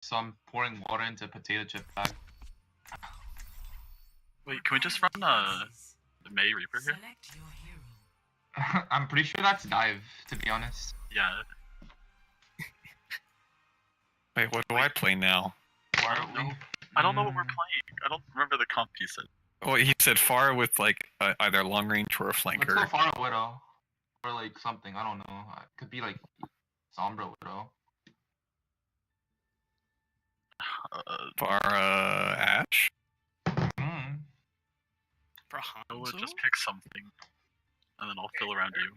so I'm pouring water into a potato chip bag. Wait, can we just run the May Reaper here? I'm pretty sure that's dive, to be honest. Yeah. Wait, what do I play now? Why I don't know what we're playing. I don't remember the comp you said. Oh, he said Pharah with like either long range or a Let's go flanker. Pharah Widow. Or like something, I don't know. It could be like Sombra Widow. Pharah Ashe? Mm. I would just pick something, and then I'll fill around you.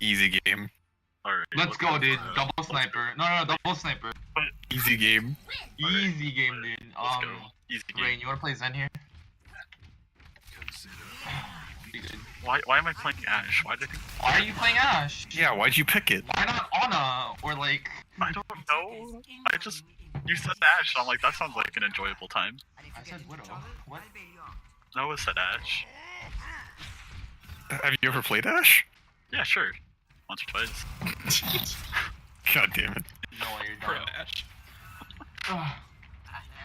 Easy game. Alright. Let's go, dude. Double sniper. No, double sniper. Easy game. Easy game, dude. Let's go. Easy game. Rain, you wanna play Zen here? Be good. Why am I playing Ashe? Why Why are you playing Ashe? Yeah, why'd you pick it? Why not Ana? Or like... I don't know. You said Ashe, and I'm like, that sounds like an enjoyable time. I said Widow. What? Noah said Ashe. Have you ever played Ashe? Yeah, sure. Once or twice. God damn it. No way, you're Pro done. Ashe.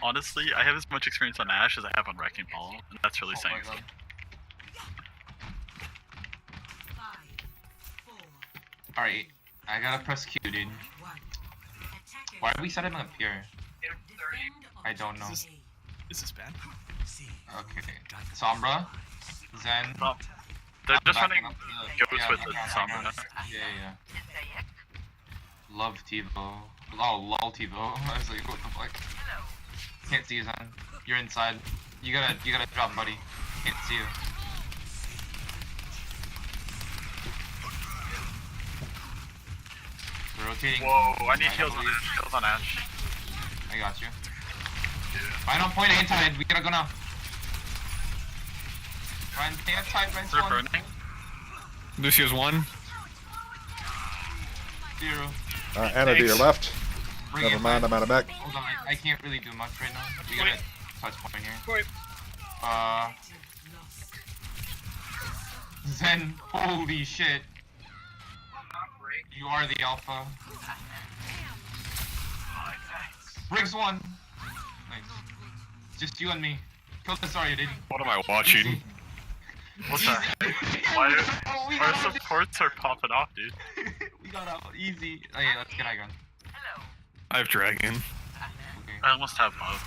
Honestly, I have as much experience on Ashe as I have on Wrecking Ball, and that's really saying something. Alright, I gotta press Q, dude. Why are we setting up here? I don't know. Is this bad? Okay. Sombra, Zen. They're just backing running up goes with the Sombra. Yeah. Love TiVo. Oh, lol TiVo. I was like, what the fuck? Can't see you, Zen. You're inside. You gotta drop, buddy. Can't see you. We're rotating. Whoa, I need heals on Ashe. Heals on Ashe. I got you. Final point, Antide. We gotta go now. Ryan, Antide, Ryan's They're one. burning. Lucio's 1. 0. Anna to your left. Bring Never it mind, back. I'm out of mech. Hold on, I can't really do much right now. We gotta touch point here. Wait. Zen, holy shit. You are the alpha. Briggs 1. Nice. Just you and me. Kill the Zarya, dude. What am I watching? What's that? Why Oh, we our got out. supports are popping off, dude? We got out. Easy. Oh yeah, let's get Igon. I have Dragon. Okay. I almost have both.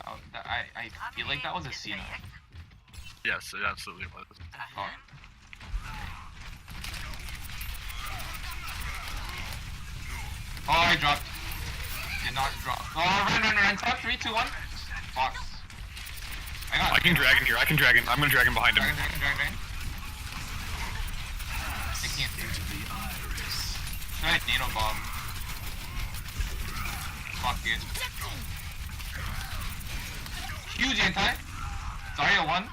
Oh, I feel like that was a Cena. Yes, it absolutely was. Oh. Oh, I dropped. Did not drop. Oh, run. Top 3, 2, 1. Fox. I can Dragon here. I'm gonna Dragon behind him. Dragon. I can't do it. Try Nano Bomb. Fuck it. Huge anti. Zarya 1.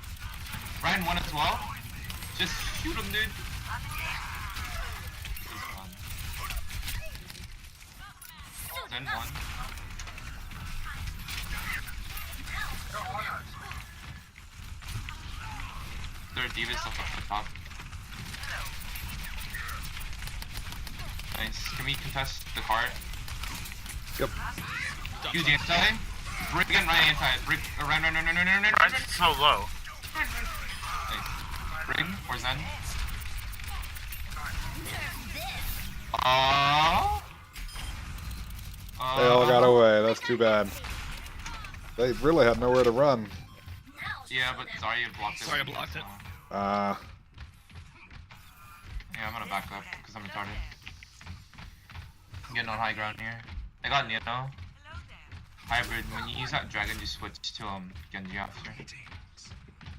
Ryan 1 as well. Just shoot him, dude. Zen 1. Their D.Va's up at the top. Nice. Can we contest the cart? Yep. Huge anti. Brig and Ryan anti. Brig. Run. Ryan's so low. Nice. Brig or Zen? They all got away, that's too bad. They really had nowhere to run. Yeah, but Zarya blocked it. Zarya blocked it. Yeah, I'm gonna back up because I'm retarded. I'm getting on high ground here. I got Nano. Hybrid, when you use that dragon, you switch to Genji after.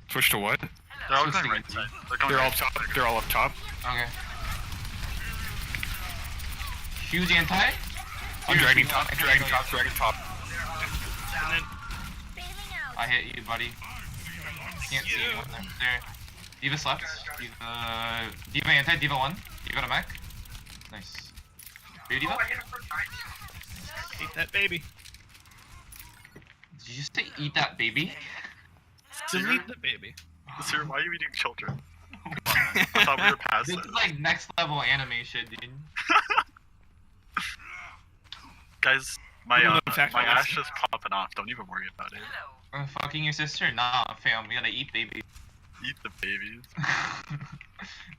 Switch to what? They're all Switch going to right Genji. side. They're all top. They're all up top. Okay. Huge anti? I'm Dragon top. Dragon top. I hit you, buddy. Can't see anyone there. D.Va's left. D.Va anti, D.Va 1. D.Va to mech. Nice. Are you D.Va? Eat that baby. Did you just say eat that baby? Delete the baby. Sir, why are you eating children? I thought we were past This it. is like next level anime shit, dude. Guys, my No, in fact, my I ash is popping off. Don't even worry about it. Fucking your sister? Nah, fam. We gotta eat baby. Eat the babies.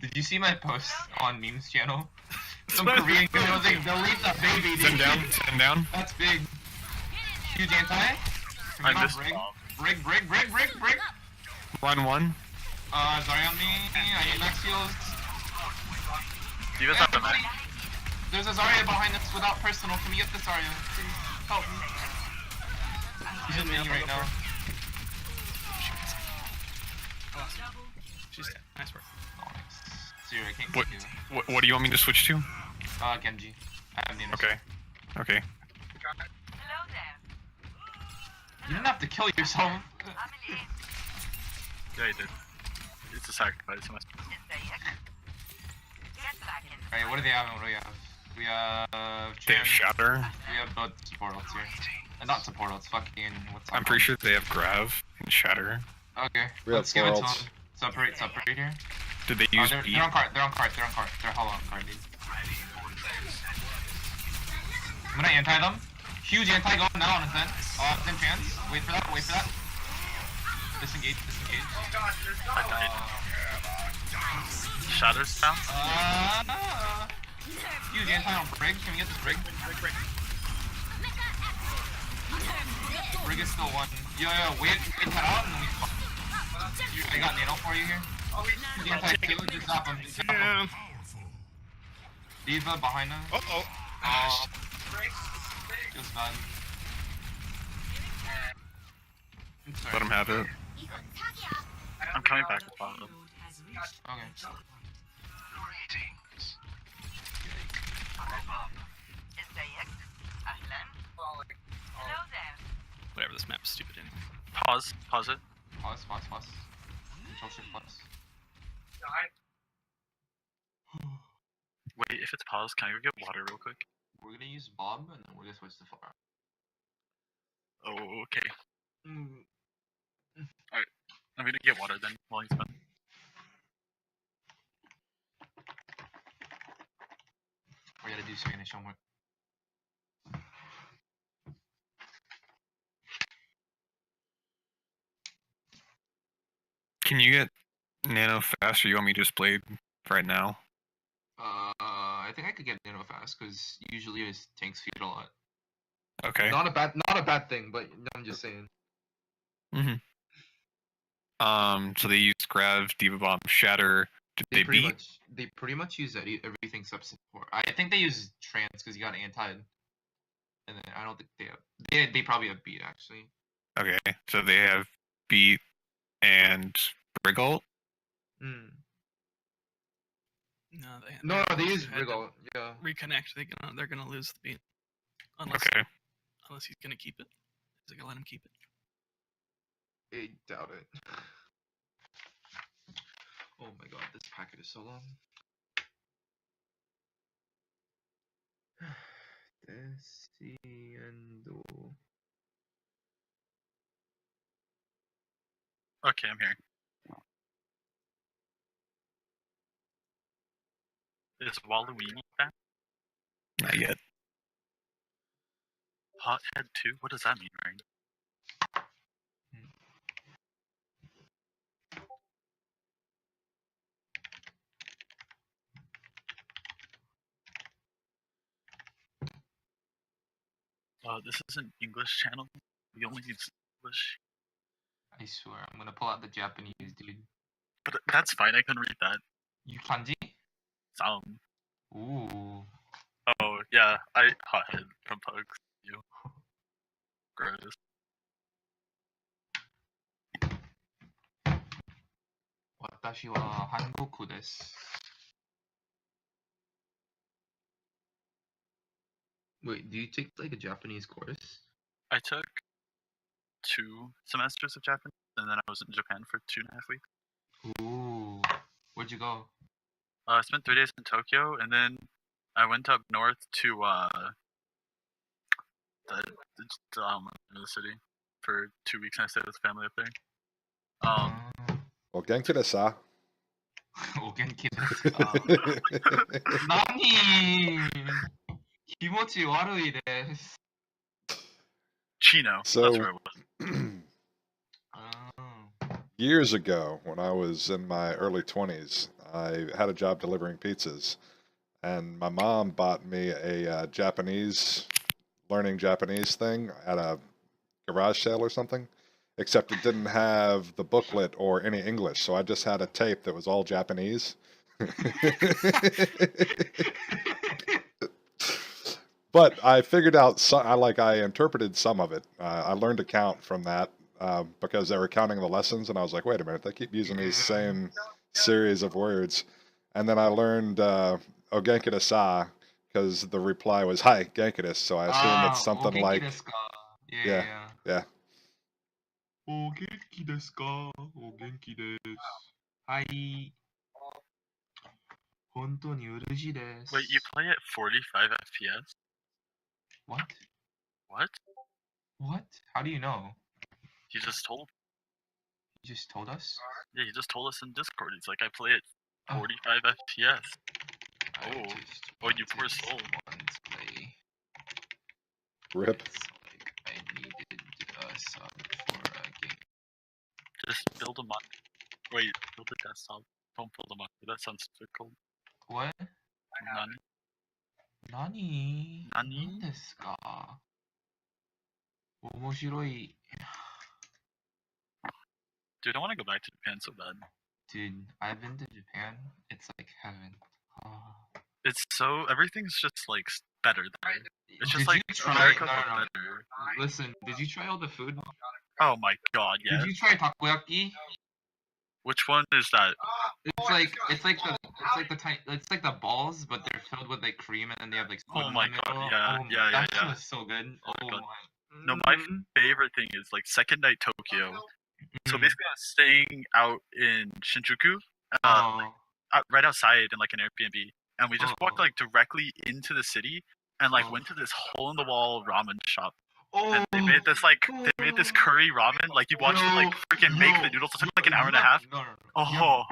Did you see my post on memes channel? Some What? Korean girl was like, delete the baby. Send dude." down. Send down. That's big. Huge anti. Can we I not missed brig? Bob. Brig. Run one. Sorry on me. I need max heals. Diva's not the Everybody, man. there's a Zarya behind us without personal. Can we get this Zarya? Please help me. He's in mini right now. She's dead. Nice work. Oh, nice. Zero, I can't What? get you. What do you want me to switch to? Genji. I have the Okay. Okay. You didn't have to kill yourself. Yeah, he did. It's a sacrifice. Alright, what do they have and what do we have? We have... They have Shatter. We have both support ults here. Not support ults, fucking... What's I'm pretty sure they have Grav and Shatter. Okay, We have let's give it to ults. them. Separate here. Did they use they're beat? on cart, they're hollow on cart, dude. I'm gonna anti them. Huge anti going now on his end. Thin chance. Wait for that. Disengage. I died. Shatter's down. Huge anti on Brig. Can we get this Brig? Brig is still one. Yo, wait that out and then we fuck. I got Nano for you here. Huge anti too. Just stop him. Yeah. Diva behind him. Uh-oh. Feels bad. I'm sorry. Let him have it. I'm coming back with bottom. Okay. Whatever, this map's stupid anyway. Pause it. Pause. Control shift plus. Wait, if it's pause, can I go get water real quick? We're gonna use Bob and then we're gonna switch to Farah. Oh, okay. Alright, I'm gonna get water then while he's done. We gotta do second initial homework. Can you get Nano fast, or you want me to just blade right now? I think I could get Nano fast because usually his tanks feed a lot. Okay. Not a bad thing, but I'm just saying. So they use Grav, Diva Bomb, Shatter. Did they beat? They pretty much use everything except support. I think they use trance because he got antied. And then I don't think they have. They probably have beat actually. Okay, so they have beat and Briggle. No, They use had to Wriggle. Yeah. Reconnect. They're gonna lose the beat. Unless he's gonna keep it. Is it gonna let him keep it? I doubt it. Oh my god, this packet is so long. Desciendo. Okay, I'm here. Is Waluigi back? Not yet. Hothead 2? What does that mean, right? This is an English channel. We only use English. I swear, I'm gonna pull out the Japanese, dude. But that's fine, I can read that. You kanji? Sound. Ooh. Oh, yeah, Hothead from Pugs. You. Gross. Watashi wa Hangoku desu. Wait, do you take like a Japanese course? I took 2 semesters of Japanese, and then I was in Japan for 2.5 weeks. Ooh. Where'd you go? I spent 3 days in Tokyo, and then I went up north to the city for 2 weeks, and I stayed with family up there. Well, genki desu. Oh, genki desu. Nani? Kimochi warui desu. Chino. So- That's where it was. Oh. Years ago, when I was in my early 20s, I had a job delivering pizzas, and my mom bought me a learning Japanese thing at a garage sale or something, except it didn't have the booklet or any English, so I just had a tape that was all Japanese. But I figured out, I interpreted some of it. I learned to count from that because they were counting the lessons, and I was like, wait a minute, they keep using these same series of words. And then I learned Ogenki desu sa, because the reply was, hi, Genki desu, so I assume it's something like, Yeah. yeah. Ogenki desu ka? Ogenki desu. Hi. Hontou ni urushi desu. Wait, you play at 45 FPS? What? What? What? How do you know? He just told. You just told us? Yeah, he just told us in Discord. He's like, I play at Oh. 45 FPS. I Oh. just Oh, you poor wanted soul. someone to play. Rip. It's like I needed a sub for a game. Just build a mod. Wait, build a desktop. Don't build a mod. That sounds difficult. What? Nani? Nani? Nani? 何ですか? 面白い. Dude, I want to go back to Japan so bad. Dude, I've been to Japan. It's like heaven. It's so everything's just like better there. It's just Did like you try? America No, but no, no. better. Listen, did you try all the food? Oh my god, yeah. Did you try takoyaki? Which one is that? It's like the balls, but they're filled with like cream, and then they have like spoon Oh in my the god, middle. yeah, Oh yeah, that yeah, shit yeah. was so good. Oh my Oh god. my. No, my favorite thing is like second night Tokyo. So basically, I was staying out in Shinjuku, right outside in like an Airbnb, and we just walked like directly into the city and like went to this hole in the wall ramen shop. And they made this curry ramen. Like you watch them like freaking make the noodles. It took like an hour and a half. Oh,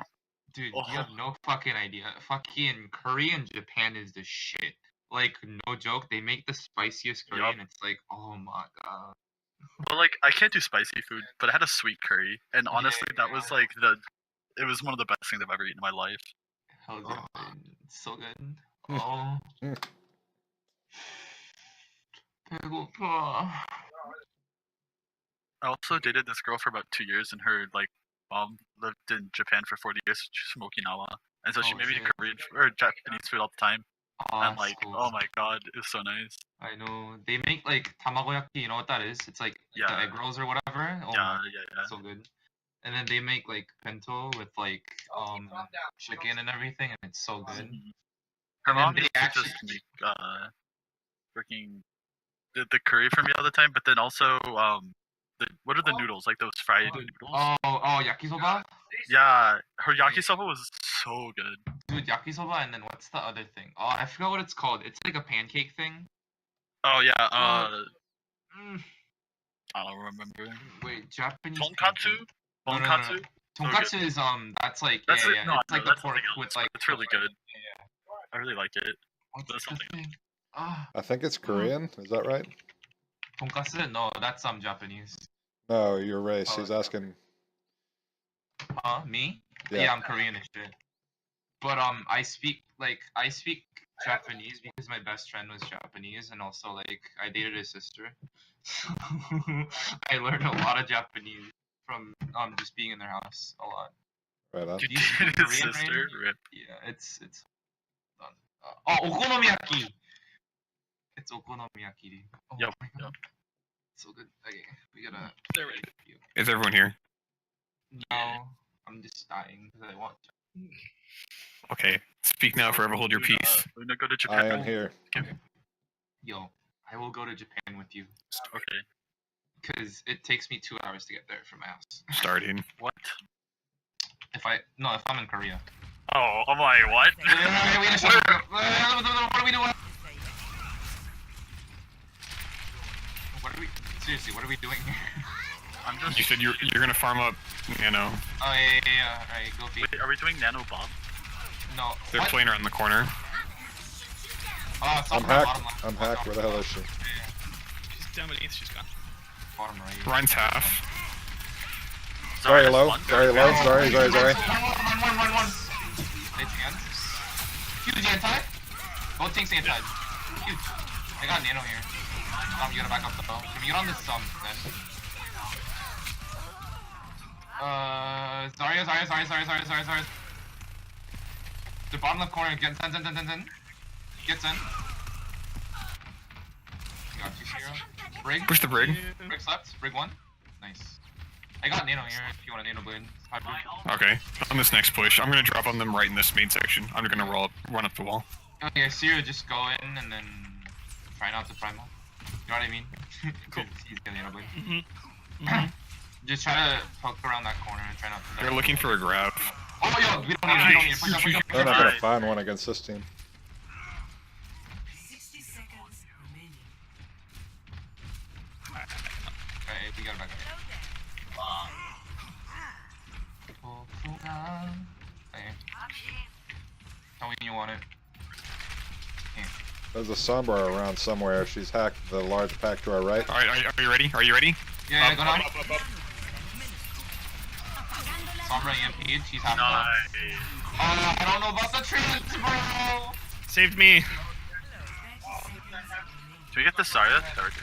Dude, you have no fucking idea. Fucking curry in Japan is the shit. Like, no joke, they make the spiciest curry, Yup. and it's like, oh my god. well, like I can't do spicy food, but I had a sweet curry, and honestly, that was like it was one of the best things I've ever eaten in my life. Hell yeah, dude. It's so good. Oh. 배고파. I also dated this girl for about 2 years, and her like mom lived in Japan for 40 years. She's from Okinawa, and so she Oh, made me shit. Korean or Japanese food all the time. Oh, And that's like, cool. oh my god, it was so nice. I know. They make like tamagoyaki, you know what that is? It's like the Yeah. egg rolls or whatever. Oh Yeah, my, yeah. so good. And then they make like bento with like chicken and everything, and it's so good. Her And then mom they used to actually- just make freaking the curry for me all the time, but then also what are the noodles, like those fried noodles? Oh, yakisoba? Yeah, her yakisoba was so good. Dude, yakisoba, and then what's the other thing? Oh, I forgot what it's called. It's like a pancake thing. Oh yeah, Mm, I don't remember. wait, Japanese Tonkatsu? pancake. No, no, no, Tonkatsu? no. Tonkatsu is that's like That's yeah, it. No, it's like no, the that's pork something else, with but like it's really good. Yeah. I really like it. What's That's the something thing? Ah, I think it's Korean. Is that right? tonkatsu? No, that's Japanese. No, your race. Oh, He's asking. Me? Yeah. Yeah, I'm Korean and shit. But I speak Japanese because my best friend was Japanese, and also like I dated his sister. I learned a lot of Japanese from just being in their house a lot. Right on. You Do you speak did his Korean, sister? Rain? Rip. Yeah, it's done. Okonomiyaki. It's okonomiyaki. Dude. Oh Yep, my god. yep. So good. Okay, we gotta. They're ready. Is everyone here? No, I'm just dying because I want to. Okay. Speak now, forever hold your peace. We're gonna go to I Japan. am here. Yo, I will go to Japan with you Okay. because it takes me 2 hours to get there from my house. Starting. What? If I'm in Korea. Oh, I'm like, what? What are we doing? Seriously, what are we doing here? I'm just. You said you're gonna farm up, you know. Oh yeah. Alright, go feed. Wait, are we doing Nano Bob? No. They're what? playing around the corner. I'm Sombra, hacked. bottom left. I'm hacked. Where the hell is she? She's down beneath. She's gone. Bottom right. Ryan's half. Sorry, low. one. Sorry, low. Sorry. Run. It's hands. Huge anti. Both tanks anti. Huge. I got nano here. You gotta back up though. Can we get on this then? Zarya. The bottom left corner. Get Zen. Get Zen. Got you, Shiro. Brig. Push the brig. Brig's left. Brig 1. Nice. I got nano here if you want a nano blade. Okay. On this next push, I'm gonna drop on them right in this main section. I'm gonna run up the wall. Okay, Shiro, just go in and then try not to primal. You know what I mean? Cool. He's getting nano blade. Just try to poke around that corner and try not to. They're looking for a grab. Oh, yo, we don't need it. Push up. They're not gonna find one against this team. 60 seconds remaining. Alright, we gotta back up. Okay. Tell me you want it. There's a Sombra around somewhere. She's hacked the large pack to our right. Alright, are you ready? Are you ready? Yeah, go down. Up. Sombra EMP'd, she's half Nice. I don't know about the trees, bro! Saved me. Can we get the Zarya? There we go.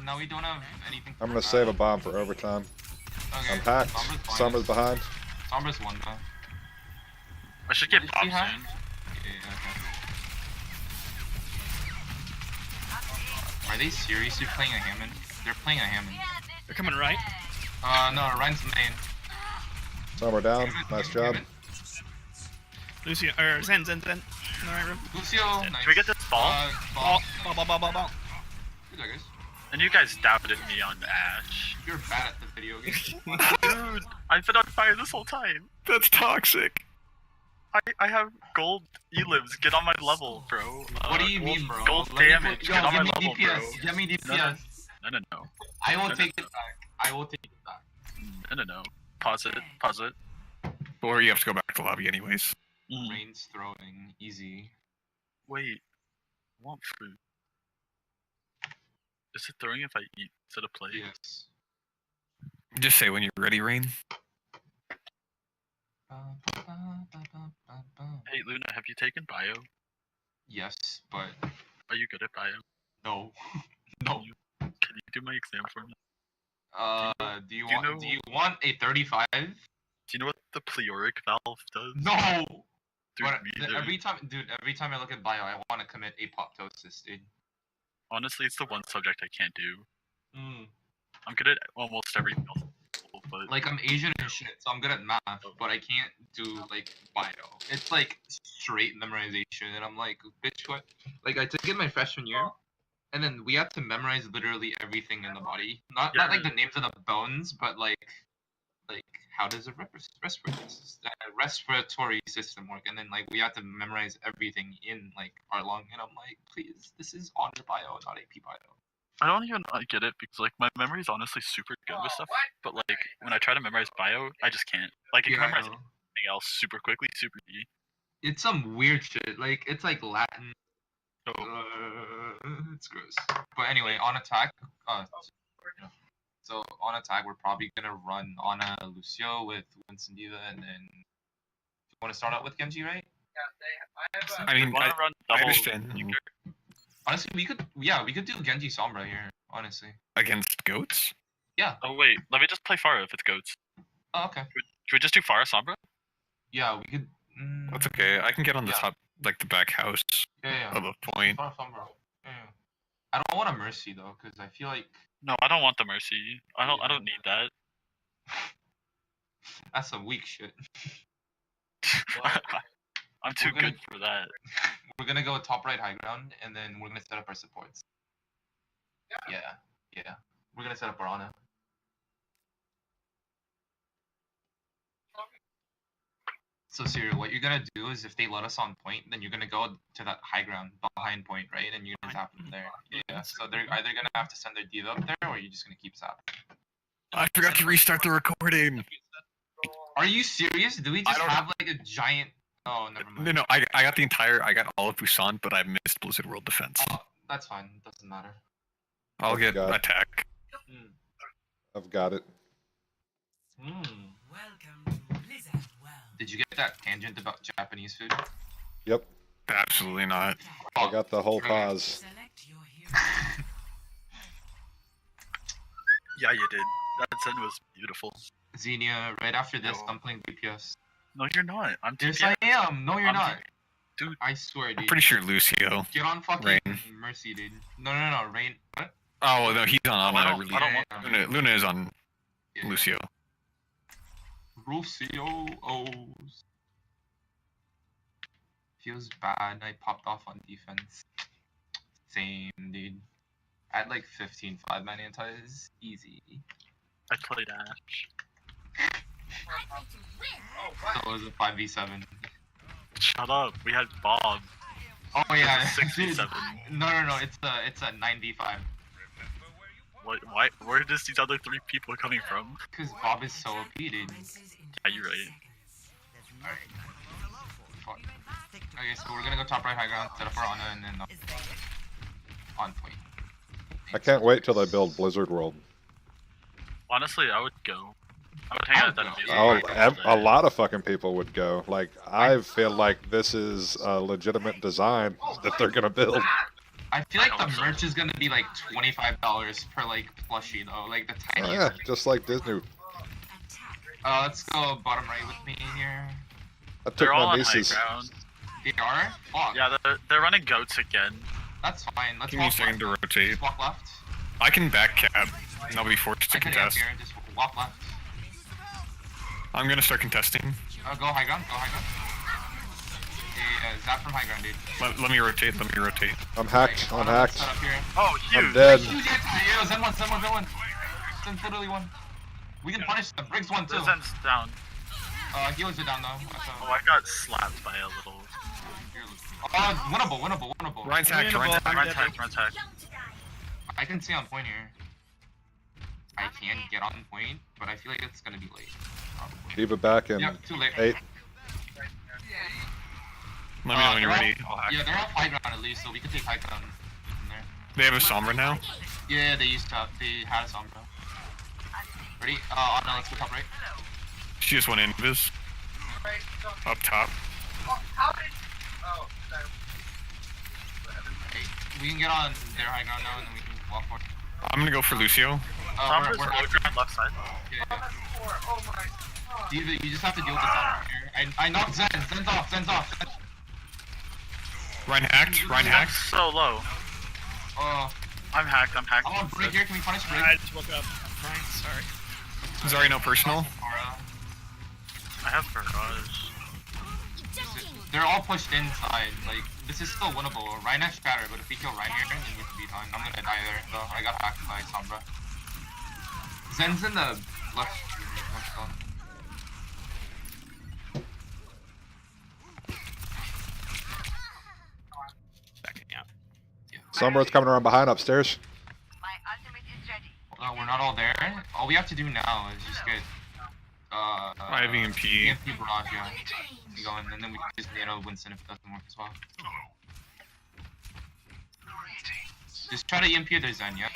No, we don't have anything. I'm gonna save a bomb for overtime. Okay. I'm hacked. Sombra's behind. Sombra's one though. I should get What did popped she have? soon. Yeah, okay. Are they seriously playing a Hammond? They're playing a Hammond. They're coming right. No, Ryan's main. Sombra down. Nice job. Lucio, or Zen. In the right room. Lucio, nice. Can we get this ball? Ball. Good job, guys. And you guys doubted me on Ash. You're bad at the video game. Dude, I've been on fire this whole time. That's toxic. I have gold elims. Get on my level, bro. What do you mean, bro? Gold Let me damage. put- Get on my give me level, DPS. bro. Give me No, DPS. No. I will No, take it back. I will take it back. No. Pause it. Or you have to go back to lobby anyways. Rain's throwing. Easy. Wait. I want food. Is it throwing if I eat instead of play? Yes. Just say when you're ready, Rain. Hey Luna, have you taken bio? Yes, but Are you good at bio? no. No. Can you do my exam for me? Do you do you want? know- Do you want a 35? Do you know what the pleoric valve does? No. Dude, But me neither. every time I look at bio, I want to commit apoptosis, dude. Honestly, it's the one subject I can't do. Mm. I'm good at almost everything else, but Like I'm Asian and shit, so I'm good at math, but I can't do like bio. It's like straight memorization, and I'm like, bitch, what? Like I took it my freshman year, and then we had to memorize literally everything in the body. Not like the names of the bones, but like how does a respiratory system work? And then like we had to memorize everything in like our lung, and I'm like, please, this is honor bio, not AP bio. I don't even get it because like my memory is honestly super good with stuff. But like when I try to memorize bio, I just can't. Like I can Yeah, I memorize know. anything else super quickly, super easy. It's some weird shit. Like it's like Latin. So It's gross. But anyway, on attack. So on attack, we're probably gonna run Ana Lucio with Winston Diva, and then you want to start out with Genji, right? I mean, wanna run I double understand. Euchre? Honestly, we could do Genji Sombra here. Honestly. Against goats? Oh wait, let me just play Pharah if it's goats. Oh, okay. Should we just do Pharah Sombra? Yeah, we could. That's okay. I can get on the Yeah. top, like the back house Yeah. of the point. Sombra. Yeah. I don't want a Mercy though, because I feel like No, I don't want the Mercy. I don't need that. that's some weak shit. I'm too We're gonna- good for that. We're gonna go top right high ground, and then we're gonna set up our supports. Yeah. We're gonna set up our Ana. So Cyril, what you're gonna do is if they let us on point, then you're gonna go to that high ground behind point, right? And you're gonna zap them there. Yeah. So they're either gonna have to send their diva up there, or you're just gonna keep zapping. I forgot to restart the recording. Are you serious? Do we I just don't have like a giant Oh, never mind. No, I got all of Busan, but I missed Blizzard World Defense. Oh, that's fine. Doesn't matter. I'll get God. attack. I've got it. Mm. Welcome to Blizzard World. Did you get that tangent about Japanese food? Yep. Absolutely not. I got the whole okay. pause. Select your hero. Yeah, you did. That Zen was beautiful. Xenia, right after this, Yo. I'm playing DPS. No, you're not. I'm Yes, TPS. I am. No, you're I'm not. Dude. I swear, dude. I'm pretty sure Lucio. Get on fucking Rain. Mercy, dude. No, Rain. What? Oh no, he's on I Ana. don't- Really. I don't want Luna is on Yeah. Lucio. Lucio. Feels bad. I popped off on defense. Same, dude. I had like 15 5-man antis. Easy. I played Ash. So it was a 5v7. Shut up. We had Bob. Oh yeah, It's a 67. dude. No. It's a 9v5. What? Why? Where does these other 3 people coming from? Cause Bob is so OP, dude. Yeah, you're right. Fuck. Okay, so we're gonna go top right high ground, set up our Ana, and then on point. I can't wait till they build Blizzard World. Honestly, I would go. I would hang out at that amusement Oh, park all a day. lot of fucking people would go. Like, I feel like this is a legitimate design that they're gonna build. I feel like I the hope so. merch is gonna be like $25 per like plushie though, like the Oh, tiniest. yeah, just like Disney. Let's go bottom right with me here. I took They're all my on high nieces. ground. They are? Fuck. Yeah, they're running goats again. That's fine. Let's Give me a walk second left. to rotate. Just walk left. I can back cap, and I'll be forced to I can contest. here. Just walk left. I'm gonna start contesting. Go high ground. Go high ground. Yeah, zap from high ground, dude. Let me rotate. I'm hacked. I'm hacked. Set up here. Oh, I'm huge. dead. Huge anti. Yo, Zen one. Zen's literally one. We can punish them. Briggs one too. The Zen's down. Healers are down though. Oh, I got slapped by a little. Winnable. Ryan's hacked. Run tech. I can see on point here. I can get on point, but I feel like it's gonna be late. Probably. Diva back in Yep, too late. 8. Let me know when you're they're ready. all- I'll hack. Yeah, they're off high ground at least, so we can take high ground from there. They have a Sombra now. Yeah, they had a Sombra. Ready? Anna, let's go top right. She just went invis. Up top. Okay, we can get on their high ground now, and then we can walk forward. I'm gonna go for Lucio. Sombra's We're low ground left side. yeah. Diva, you just have to deal with this Sombra here. I knocked Zen. Zen's off. Ryan hacked. I'm so low. I'm hacked. I'm on break here. Can we punish break? I just woke up. Ryan, sorry. Sorry, no personal. I have barrage. They're all pushed inside. Like, this is still winnable. Ryan has shatter, but if we kill Ryan here, then we can be done. I'm gonna die there, though. I got hacked by Sombra. Zen's in the left. Backing out. Sombra's coming around behind upstairs. We're not all there. All we have to do now is just get I have EMP. EMP barrage, yeah. Going, and then we can just Winston if it doesn't work as well. Just try to EMP their Zen, yeah?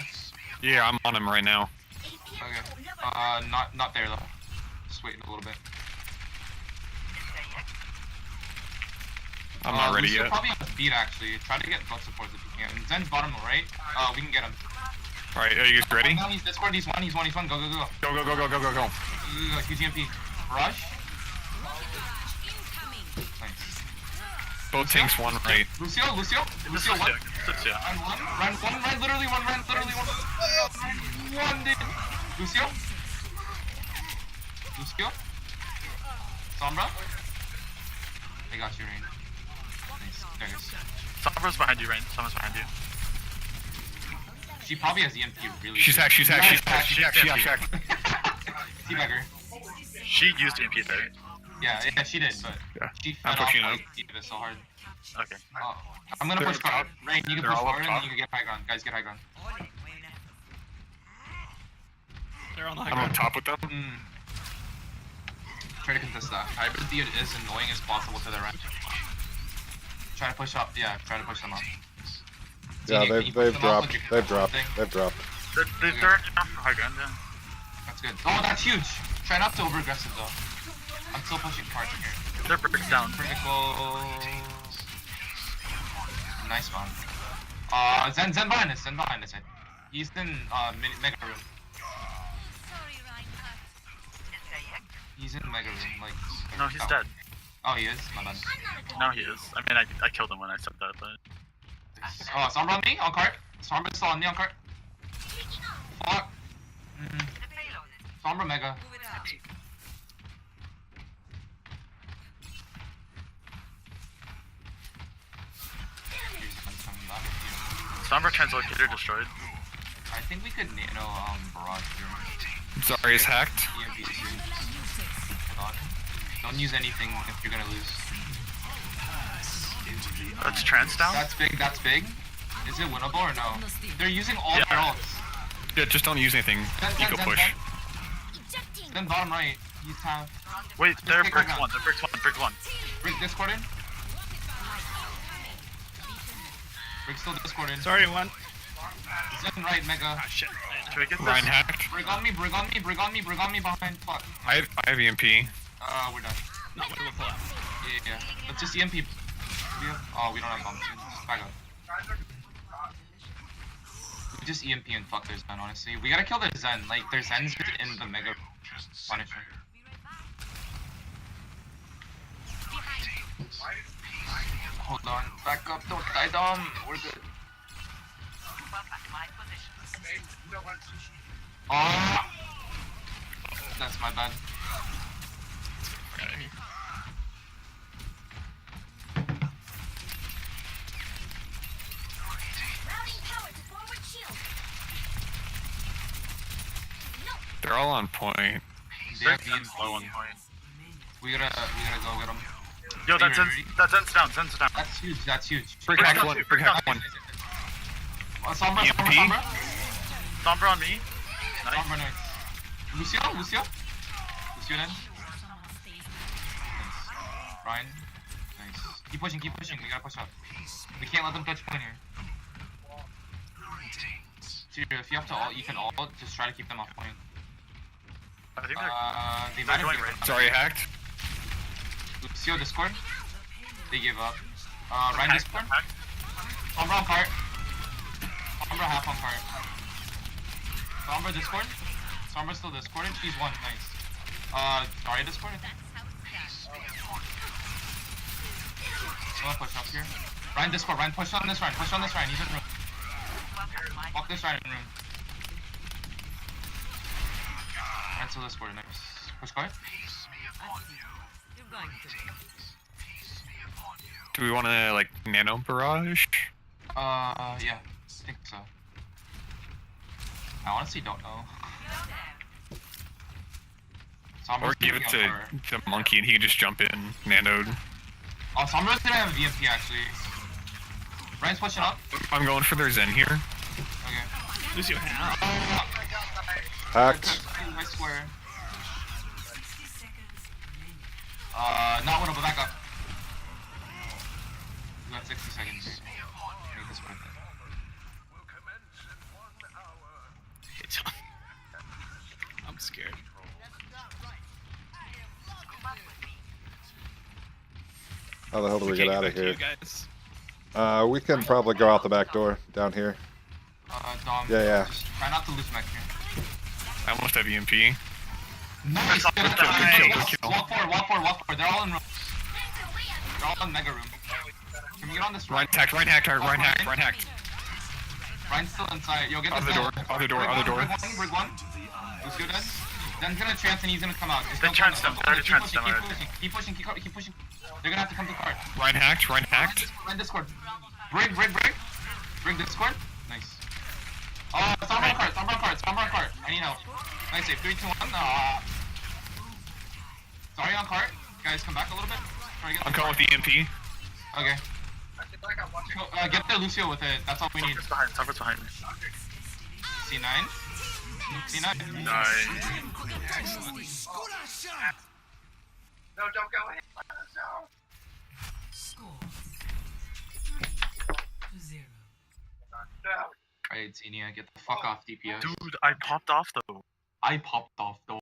Yeah, I'm on him right now. Okay. Not there though. Just waiting a little bit. I'm not ready Lucio yet. probably has beat actually. Try to get both supports if you can. Zen's bottom right. We can get him. Alright, are you guys ready? Now he's Discord. He's one. Go. Go. Huge EMP. Rush. Nice. Both tanks, one right. Lucio one. Lucio. Run one, literally one. One, dude. Lucio. Sombra. I got you, Rain. Nice. There it is. Sombra's behind you, Rain. Sombra's behind you. She probably has EMP really. She's hacked. Teabagger. She used EMP there. Yeah, she did, but Yeah. she I'm fed off pushing like up. Diva so hard. Okay. I'm gonna They're push up top. guard. Rain, you can They're push all up forward and then top. you can get high ground. Guys, get high ground. They're on the high I'm on ground. top with them. Try to contest that. Hybrid be as annoying as possible to their right. Try to push up. Yeah, try to push them up. Yeah, TJ, can you push they've them up dropped. with your They've contest dropped. thing? They've dropped. They're already down for high ground, yeah. That's good. Oh, that's huge. Try not to over aggressive though. I'm still pushing cards in here. They're bricks down. Critical. Nice one. Zen behind us. Zen behind us. He's in mega room. He's in mega room. Like. No, he's dead. Oh, he is. My bad. No, he is. I mean, I killed him when I said that, but. Oh, Sombra on me on cart. Sombra's still on me on cart. Fuck. Sombra mega. Sombra translocator destroyed. I think we could nano barrage here. Zarya's hacked. EMP soon. Hold on. Don't use anything if you're gonna lose. That's trans down? That's big. That's big. Is it winnable or no? They're using all their ults. Yeah, just don't use anything. Eco push. Then bottom right. He's half. Wait, they're bricks one. They're bricks one. Bricks one. Brick Discord in. Brick still Discord in. Sorry, one. Zen right mega. Ah, shit. Should we get this? Ryan hacked. Brig on me. Brig on me. Brig on me. Brig on me behind. Fuck. I have EMP. We're done. Not what it will pull out. Yeah. Let's just EMP. We don't have bombs. Just back up. We just EMP and fuck their Zen, honestly. We gotta kill their Zen. Like, their Zen's in the mega punisher. Hold on. Back up. Don't die, Dom. We're good. Oh! That's my bad. They're all on point. They They're have EMP. low on point. We gotta go get them. Yo, that's Zen's down. Zen's down. That's huge. That's huge. Brick hack one. Brick hack one. Sombra, EMP? Sombra. Sombra on me. Nice. Sombra, nice. Lucio then. Nice. Ryan. Nice. Keep pushing. We gotta push up. We can't let them touch point here. Seriously, if you have to ult, you can ult. Just try to keep them off point. I think They they're might going have right. Zarya hacked. Lucio Discord. They gave up. Ryan Discord. Sombra on cart. Sombra half on cart. Sombra Discord. Sombra's still Discorded. She's one. Nice. Zarya Discord, I think. I'm gonna push up here. Ryan Discord. Ryan, push on this Ryan. Push on this Ryan. He's in room. Walk this Ryan in room. Ryan still Discord. Nice. Push card. Do we want to like nano barrage? Yeah. I think so. I honestly don't know. Or give it to the monkey and he can just jump in, nanoed. Oh, Sombra's gonna have a VMP actually. Ryan's pushing up. I'm going for their Zen here. Okay. Lucio half. Hacked. I swear. Not winnable. Back up. We got 60 seconds. Make this worth it. It's on. I'm scared. How the hell do we get out of here? You guys. We can probably go out the back door down here. Dom. Yeah. Just try not to lose mech here. I almost have EMP. Nice. Good kill. Walk forward. They're all in room. They're all in mega room. Can we get on this Ryan hacked. Ryan hacked. Ryan's still inside. Yo, get this Other door. Brig one. Lucio dead. Zen's gonna chance and he's gonna come out. Just They don't chanced go. him. They already chanced him already. Keep pushing. They're gonna have to come to card. Ryan hacked. Ryan Discord. Brig Discord. Nice. Sombra on cart. I need help. Nice save. 3, 2, 1. Sorry on cart. Guys, come back a little bit. Try to get I'm coming with EMP. Okay. Get the Lucio with it. That's all we need. Sombra's behind me. C9. Nice. No, don't go in. No. Score 3-0. No. Alright, Xenia, get the fuck off DPS. Dude, I popped off though. I popped off though.